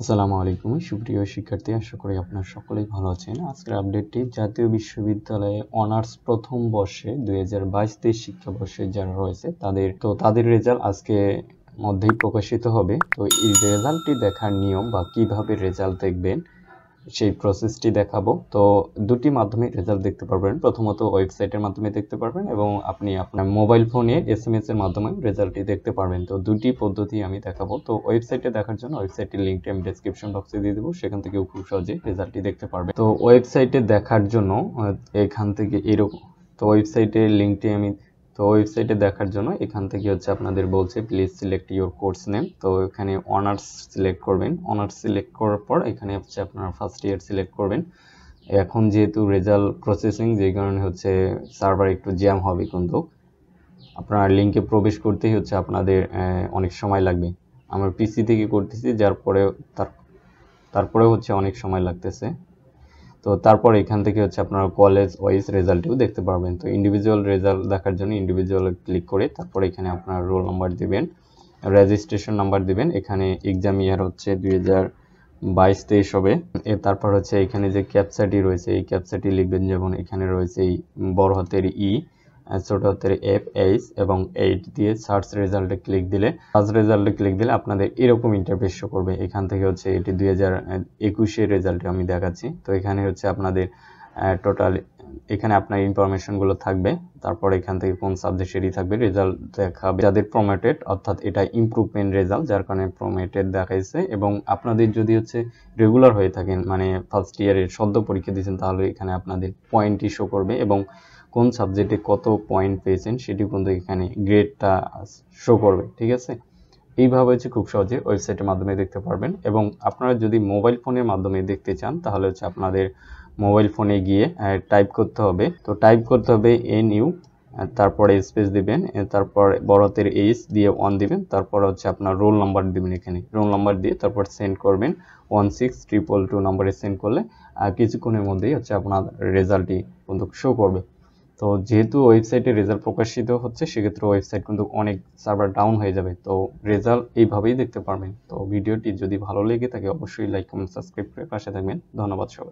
আসসালামু আলাইকুম সুপ্রিয় শিক্ষার্থী, আশা করি আপনারা সকলেই ভালো আছেন। আজকের আপডেটটি জাতীয় বিশ্ববিদ্যালয়ে অনার্স প্রথম বর্ষে 2022-23 শিক্ষাবর্ষে যারা রয়েছে তাদের রেজাল্ট আজকে মধ্যেই প্রকাশিত হবে। তো এই রেজাল্টটি দেখার নিয়ম বা কিভাবে রেজাল্ট দেখবেন সেই প্রসেসটি দেখাবো। তো দুটি মাধ্যমে রেজাল্ট দেখতে পারবেন, প্রথমত ওয়েবসাইটের মাধ্যমে দেখতে পারবেন এবং আপনি আপনার মোবাইল ফোনে SMS এর মাধ্যমে রেজাল্টটি দেখতে পারবেন। তো দুটি পদ্ধতি আমি দেখাবো। তো ওয়েবসাইটে দেখার জন্য ওয়েবসাইটের লিঙ্কটি আমি ডেসক্রিপশন বক্সে দিয়ে দেবো, সেখান থেকে খুব সহজে রেজাল্টটি দেখতে পারবেন। তো ওয়েবসাইটে দেখার জন্য এখান থেকে এরকম ওয়েবসাইটে দেখার জন্য এখান থেকে আপনাদের বলছে please select your course name. তো এখানে অনার্স সিলেক্ট করবেন। অনার্স সিলেক্ট করার পর এখানে আপনারা ফার্স্ট ইয়ার সিলেক্ট করবেন। এখন যেহেতু রেজাল্ট প্রসেসিং, যে কারণে সার্ভার একটু জ্যাম হবে, কিন্তু আপনার লিঙ্কে প্রবেশ করতেই আপনাদের অনেক সময় লাগবে। আমার পিসি থেকে করতেছি, যার পরে তারপরে অনেক সময় লাগতেছে। তো তারপর এখান থেকে আপনারা কলেজ ওয়াইজ রেজাল্টও দেখতে পারবেন। তো ইন্ডিভিজুয়াল রেজাল্ট দেখার জন্য ইন্ডিভিজুয়াল ক্লিক করে তারপর এখানে আপনার রোল নাম্বার দিবেন, রেজিস্ট্রেশন নাম্বার দিবেন। এখানে এক্সাম ইয়ার 2022-23 হবে। তারপর এখানে যে ক্যাপচাটি রয়েছে এই ক্যাপচাটি লিখবেন, যেমন এখানে রয়েছে এই বড় হাতের ই, ছোট হাতের FH এবং 8 দিয়ে সার্চ রেজাল্টে ক্লিক দিলে আপনাদের এরকম ইন্টারফেস শো করবে। এখান থেকে এটি 2021 রেজাল্টে আমি দেখাচ্ছি। তো এখানে আপনাদের টোটাল এখানে আপনার ইনফরমেশনগুলো থাকবে। তারপর এখান থেকে কোন সাবজেক্টেরই থাকবে, রেজাল্ট দেখাবে যাদের প্রমোটেড, অর্থাৎ এটা ইমপ্রুভমেন্ট রেজাল্ট, যার কারণে প্রমোটেড দেখাইছে। এবং আপনাদের যদি রেগুলার হয়ে থাকেন, মানে ফার্স্ট ইয়ারের সদ্য পরীক্ষা দিয়েছেন, তাহলে এখানে আপনাদের পয়েন্টই শো করবে এবং কোন সাবজেক্টে কত পয়েন্ট পেয়েছেন সেটি কিন্তু এখানে গ্রেডটা শো করবে। ঠিক আছে, এইভাবে খুব সহজে ওয়েবসাইটের মাধ্যমে দেখতে পারবেন। এবং আপনারা যদি মোবাইল ফোনের মাধ্যমে দেখতে চান, তাহলে আপনাদের মোবাইল ফোনে গিয়ে টাইপ করতে হবে NU, তারপরে স্পেস দিবেন, তারপর বড় হাতের H দিয়ে 1 দিবেন, তারপর আপনার রোল নাম্বার দিবেন। এখানে রোল নাম্বার দিয়ে তারপর সেন্ড করবেন। 16222 নম্বরে সেন্ড করলে কিছুক্ষণের মধ্যেই আপনার রেজাল্টটি কিন্তু শো করবে। তো যেহেতু ওয়েবসাইটে রেজাল্ট প্রকাশিত হচ্ছে, সেক্ষেত্রে ওয়েবসাইট কিন্তু অনেক সার্ভার ডাউন হয়ে যাবে। তো রেজাল্ট এইভাবেই দেখতে পারবেন। তো ভিডিওটি যদি ভালো লেগে থাকে অবশ্যই লাইক, কমেন্ট, সাবস্ক্রাইব করে পাশে থাকবেন। ধন্যবাদ সবাই।